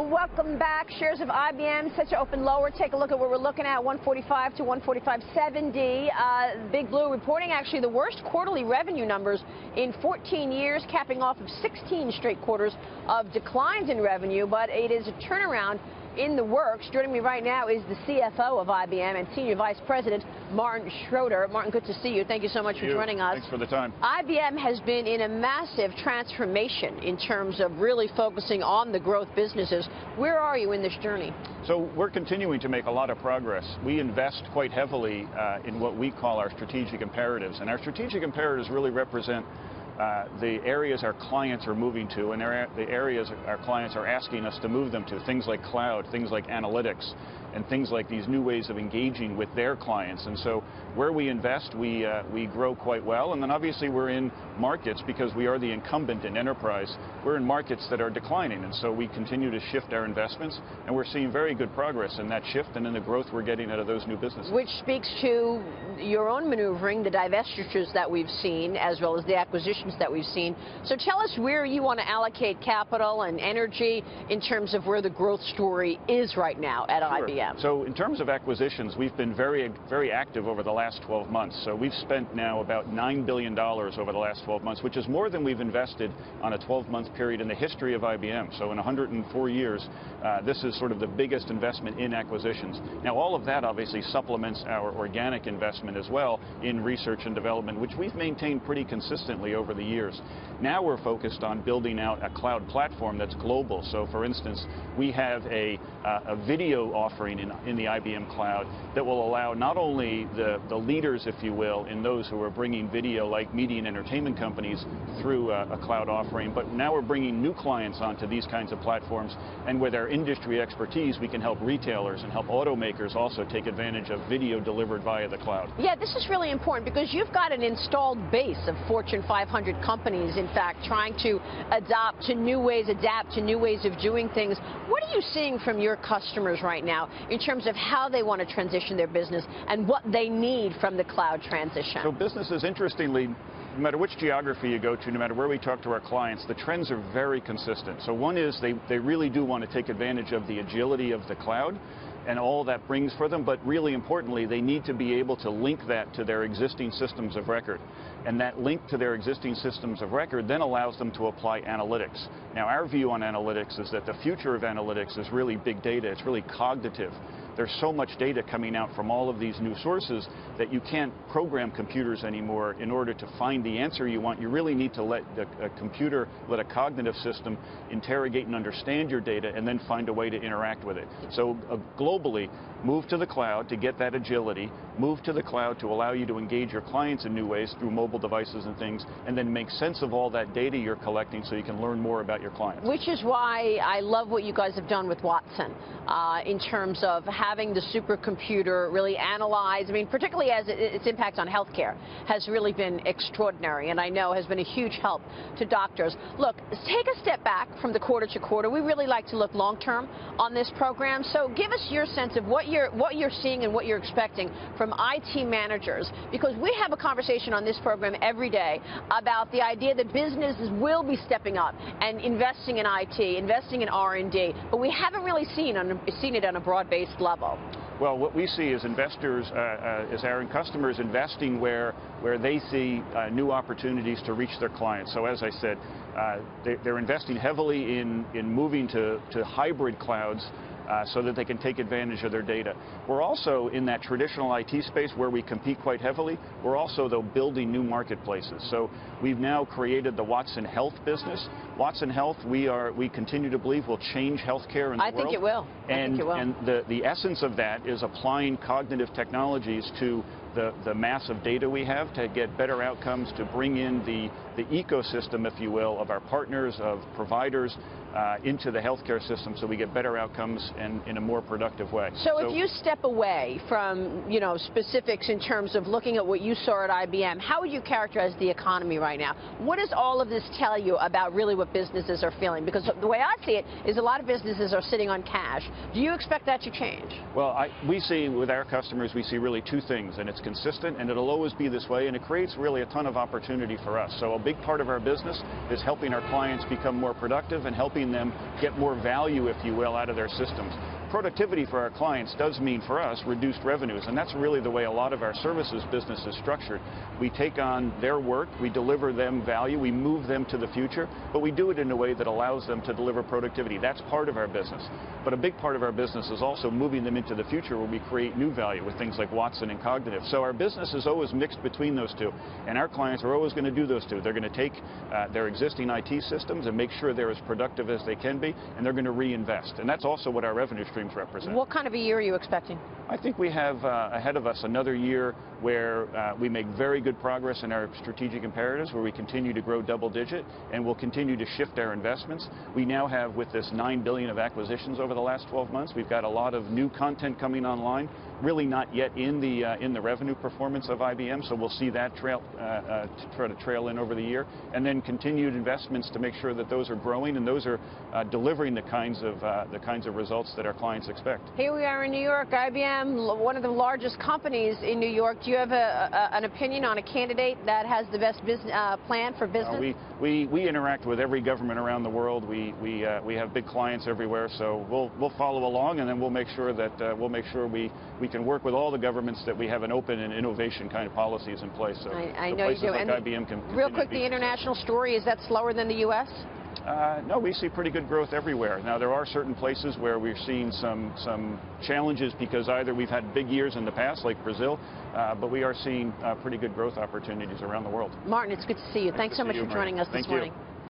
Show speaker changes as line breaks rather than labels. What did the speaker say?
Welcome back. Shares of IBM set to open lower. Take a look at what we're looking at, 145 to 145.70. Big Blue reporting actually the worst quarterly revenue numbers in 14 years, capping off of 16 straight quarters of declines in revenue, but it is a turnaround in the works. Joining me right now is the CFO of IBM and Senior Vice President Martin Schroeter. Martin, good to see you. Thank you so much for joining us.
Thanks for the time.
IBM has been in a massive transformation in terms of really focusing on the growth businesses. Where are you in this journey?
So we're continuing to make a lot of progress. We invest quite heavily in what we call our strategic imperatives, and our strategic imperatives really represent the areas our clients are moving to and the areas our clients are asking us to move them to, things like cloud, things like analytics, and things like these new ways of engaging with their clients. And so where we invest, we grow quite well. And then obviously we're in markets, because we are the incumbent in enterprise, we're in markets that are declining. And so we continue to shift our investments, and we're seeing very good progress in that shift and in the growth we're getting out of those new businesses.
Which speaks to your own maneuvering, the divestitures that we've seen, as well as the acquisitions that we've seen. So tell us where you want to allocate capital and energy in terms of where the growth story is right now at IBM.
So in terms of acquisitions, we've been very active over the last 12 months. So we've spent now about $9 billion over the last 12 months, which is more than we've invested on a 12-month period in the history of IBM. So in 104 years, this is sort of the biggest investment in acquisitions. Now all of that obviously supplements our organic investment as well in research and development, which we've maintained pretty consistently over the years. Now we're focused on building out a cloud platform that's global. So for instance, we have a video offering in the IBM cloud that will allow not only the leaders, if you will, in those who are bringing video like media and entertainment companies through a cloud offering, but now we're bringing new clients onto these kinds of platforms, and with our industry expertise we can help retailers and help automakers also take advantage of video delivered via the cloud.
Yeah, this is really important because you've got an installed base of Fortune 500 companies, in fact, trying to adapt to new ways of doing things. What are you seeing from your customers right now in terms of how they want to transition their business and what they need from the cloud transition?
So businesses, interestingly, no matter which geography you go to, no matter where we talk to our clients, the trends are very consistent. So one is they really do want to take advantage of the agility of the cloud and all that brings for them, but really importantly, they need to be able to link that to their existing systems of record. And that link to their existing systems of record then allows them to apply analytics. Now, our view on analytics is that the future of analytics is really big data. It's really cognitive. There's so much data coming out from all of these new sources that you can't program computers anymore in order to find the answer you want. You really need to let a computer, let a cognitive system interrogate and understand your data and then find a way to interact with it. So globally, move to the cloud to get that agility, move to the cloud to allow you to engage your clients in new ways through mobile devices and things, and then make sense of all that data you're collecting so you can learn more about your clients.
Which is why I love what you guys have done with Watson in terms of having the supercomputer really analyze, I mean, particularly as its impact on healthcare has really been extraordinary, and I know has been a huge help to doctors. Look, take a step back from the quarter to quarter. We really like to look long-term on this program, so give us your sense of what you're seeing and what you're expecting from IT managers, because we have a conversation on this program every day about the idea that businesses will be stepping up and investing in IT, investing in R&D, but we haven't really seen it on a broad-based level.
Well, what we see is investors, is our customers investing where they see new opportunities to reach their clients. So as I said, they're investing heavily in moving to hybrid clouds so that they can take advantage of their data. We're also in that traditional IT space where we compete quite heavily. We're also, though, building new marketplaces. So we've now created the Watson Health business. Watson Health, we continue to believe will change healthcare in the world.
I think it will.
And the essence of that is applying cognitive technologies to the massive data we have to get better outcomes, to bring in the ecosystem, if you will, of our partners, of providers into the healthcare system so we get better outcomes and in a more productive way.
So if you step away from, specifics in terms of looking at what you saw at IBM, how would you characterize the economy right now? What does all of this tell you about really what businesses are feeling? Because the way I see it is a lot of businesses are sitting on cash. Do you expect that to change?
Well, we see with our customers, we see really two things, and it's consistent, and it'll always be this way, and it creates really a ton of opportunity for us. So a big part of our business is helping our clients become more productive and helping them get more value, if you will, out of their systems. Productivity for our clients does mean for us reduced revenues, and that's really the way a lot of our services business is structured. We take on their work, we deliver them value, we move them to the future, but we do it in a way that allows them to deliver productivity. That's part of our business. But a big part of our business is also moving them into the future where we create new value with things like Watson and Cognitive. So our business is always mixed between those two, and our clients are always going to do those two. They're going to take their existing IT systems and make sure they're as productive as they can be, and they're going to reinvest. And that's also what our revenue streams represent.
What kind of a year are you expecting?
I think we have ahead of us another year where we make very good progress in our strategic imperatives, where we continue to grow double-digit, and we'll continue to shift our investments. We now have, with this $9 billion of acquisitions over the last 12 months, we've got a lot of new content coming online, really not yet in the revenue performance of IBM, so we'll see that try to trail in over the year, and then continued investments to make sure that those are growing and those are delivering the kinds of results that our clients expect. Here
we are in New York, IBM, one of the largest companies in New York. Do you have an opinion on a candidate that has the best business plan for business?
We interact with every government around the world. We have big clients everywhere, so we'll follow along, and then we'll make sure that we can work with all the governments that we have an open and innovation kind of policies in place. So
I know you do.
Like IBM can
real quick, the international story, is that slower than the U.S.?
No, we see pretty good growth everywhere. Now, there are certain places where we're seeing some challenges because either we've had big years in the past, like Brazil, but we are seeing pretty good growth opportunities around the world.
Martin, it's good to see you. Thanks so much for joining us this morning.